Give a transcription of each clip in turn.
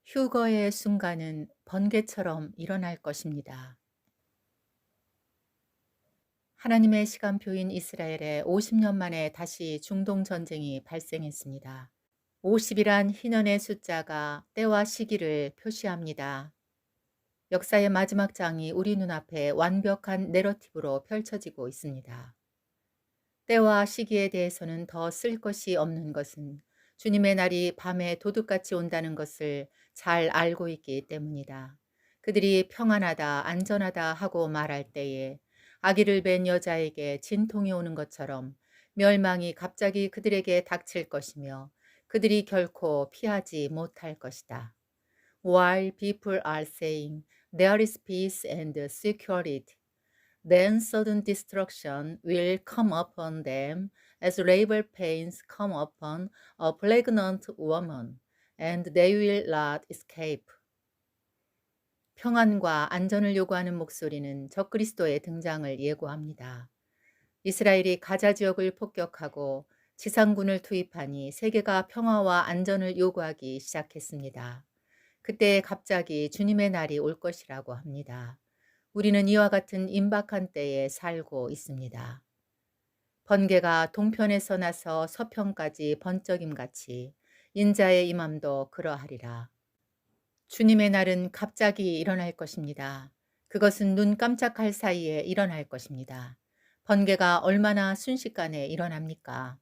휴거의 순간은 번개처럼 일어날 것입니다. 하나님의 시간표인 이스라엘에 50년 만에 다시 중동 전쟁이 발생했습니다. 50이란 희년의 숫자가 때와 시기를 표시합니다. 역사의 마지막 장이 우리 눈앞에 완벽한 내러티브로 펼쳐지고 있습니다. 때와 시기에 대해서는 더 쓸 것이 없는 것은 주님의 날이 밤에 도둑같이 온다는 것을 잘 알고 있기 때문이다. 그들이 평안하다, 안전하다 하고 말할 때에 아기를 뵌 여자에게 진통이 오는 것처럼 멸망이 갑자기 그들에게 닥칠 것이며 그들이 결코 피하지 못할 것이다. While people are saying there is peace and security, then sudden destruction will come upon them as labor pains come upon a pregnant woman, and they will not escape. 평안과 안전을 요구하는 목소리는 적그리스도의 등장을 예고합니다. 이스라엘이 가자 지역을 폭격하고 지상군을 투입하니 세계가 평화와 안전을 요구하기 시작했습니다. 그때 갑자기 주님의 날이 올 것이라고 합니다. 우리는 이와 같은 임박한 때에 살고 있습니다. 번개가 동편에서 나서 서편까지 번쩍임같이 인자의 임함도 그러하리라. 주님의 날은 갑자기 일어날 것입니다. 그것은 눈 깜짝할 사이에 일어날 것입니다. 번개가 얼마나 순식간에 일어납니까?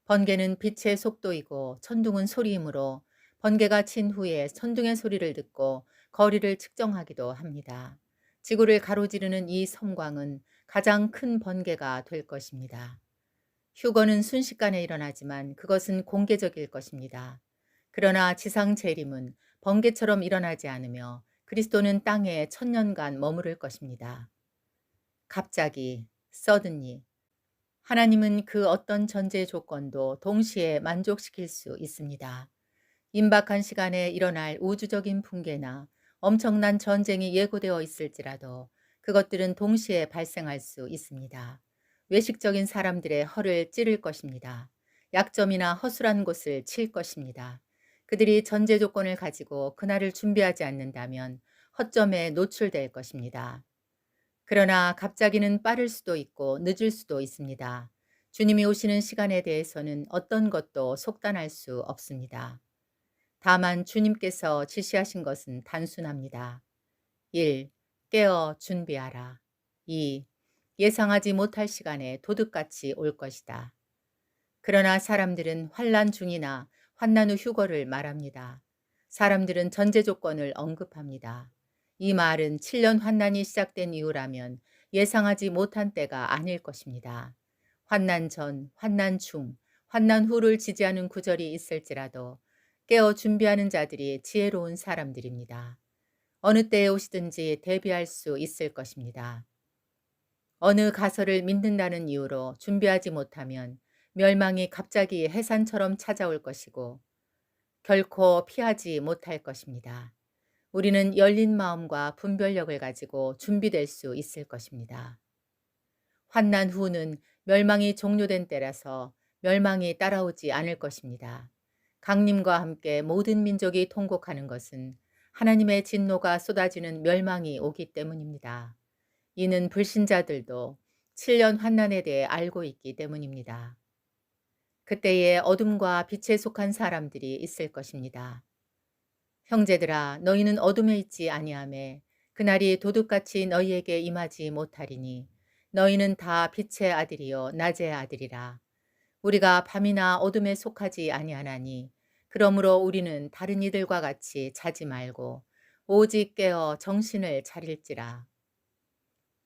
번개는 빛의 속도이고 천둥은 소리이므로 번개가 친 후에 천둥의 소리를 듣고 거리를 측정하기도 합니다. 지구를 가로지르는 이 섬광은 가장 큰 번개가 될 것입니다. 휴거는 순식간에 일어나지만 그것은 공개적일 것입니다. 그러나 지상 재림은 번개처럼 일어나지 않으며 그리스도는 땅에 천년간 머무를 것입니다. 갑자기, suddenly, 하나님은 그 어떤 전제 조건도 동시에 만족시킬 수 있습니다. 임박한 시간에 일어날 우주적인 붕괴나 엄청난 전쟁이 예고되어 있을지라도 그것들은 동시에 발생할 수 있습니다. 외식적인 사람들의 허를 찌를 것입니다. 약점이나 허술한 곳을 칠 것입니다. 그들이 전제 조건을 가지고 그날을 준비하지 않는다면 허점에 노출될 것입니다. 그러나 갑자기는 빠를 수도 있고 늦을 수도 있습니다. 주님이 오시는 시간에 대해서는 어떤 것도 속단할 수 없습니다. 다만 주님께서 지시하신 것은 단순합니다. 1. 깨어 준비하라. 2. 예상하지 못할 시간에 도둑같이 올 것이다. 그러나 사람들은 환난 중이나 환난 후 휴거를 말합니다. 사람들은 전제 조건을 언급합니다. 이 말은 7년 환난이 시작된 이후라면 예상하지 못한 때가 아닐 것입니다. 환난 전, 환난 중, 환난 후를 지지하는 구절이 있을지라도 깨어 준비하는 자들이 지혜로운 사람들입니다. 어느 때에 오시든지 대비할 수 있을 것입니다. 어느 가설을 믿는다는 이유로 준비하지 못하면 멸망이 갑자기 해산처럼 찾아올 것이고 결코 피하지 못할 것입니다. 우리는 열린 마음과 분별력을 가지고 준비될 수 있을 것입니다. 환난 후는 멸망이 종료된 때라서 멸망이 따라오지 않을 것입니다. 강림과 함께 모든 민족이 통곡하는 것은 하나님의 진노가 쏟아지는 멸망이 오기 때문입니다. 이는 불신자들도 7년 환난에 대해 알고 있기 때문입니다. 그때에 어둠과 빛에 속한 사람들이 있을 것입니다. 형제들아, 너희는 어둠에 있지 아니하매 그날이 도둑같이 너희에게 임하지 못하리니 너희는 다 빛의 아들이요 낮의 아들이라. 우리가 밤이나 어둠에 속하지 아니하나니 그러므로 우리는 다른 이들과 같이 자지 말고 오직 깨어 정신을 차릴지라.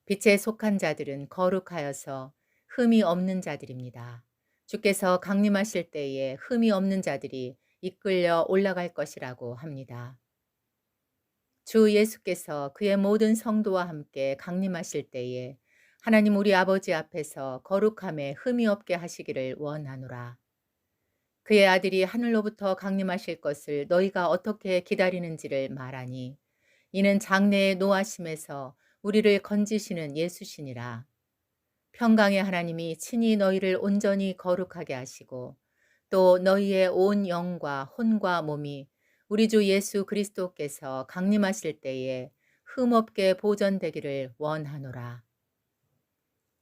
빛에 속한 자들은 거룩하여서 흠이 없는 자들입니다. 주께서 강림하실 때에 흠이 없는 자들이 이끌려 올라갈 것이라고 합니다. 주 예수께서 그의 모든 성도와 함께 강림하실 때에 하나님 우리 아버지 앞에서 거룩함에 흠이 없게 하시기를 원하노라. 그의 아들이 하늘로부터 강림하실 것을 너희가 어떻게 기다리는지를 말하니 이는 장래의 노하심에서 우리를 건지시는 예수시니라. 평강의 하나님이 친히 너희를 온전히 거룩하게 하시고 또 너희의 온 영과 혼과 몸이 우리 주 예수 그리스도께서 강림하실 때에 흠없게 보존되기를 원하노라.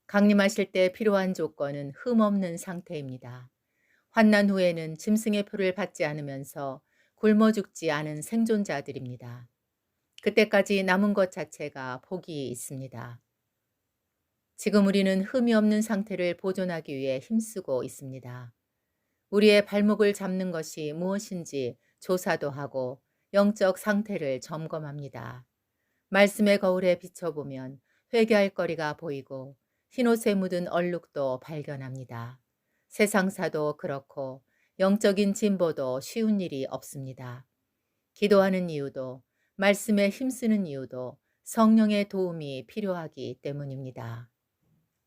강림하실 때 필요한 조건은 흠없는 상태입니다. 환난 후에는 짐승의 표를 받지 않으면서 굶어 죽지 않은 생존자들입니다. 그때까지 남은 것 자체가 복이 있습니다. 지금 우리는 흠이 없는 상태를 보존하기 위해 힘쓰고 있습니다. 우리의 발목을 잡는 것이 무엇인지 조사도 하고 영적 상태를 점검합니다. 말씀의 거울에 비춰보면 회개할 거리가 보이고 흰옷에 묻은 얼룩도 발견합니다. 세상사도 그렇고 영적인 진보도 쉬운 일이 없습니다. 기도하는 이유도 말씀에 힘쓰는 이유도 성령의 도움이 필요하기 때문입니다.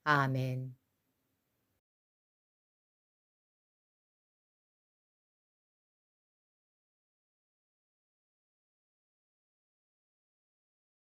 아멘.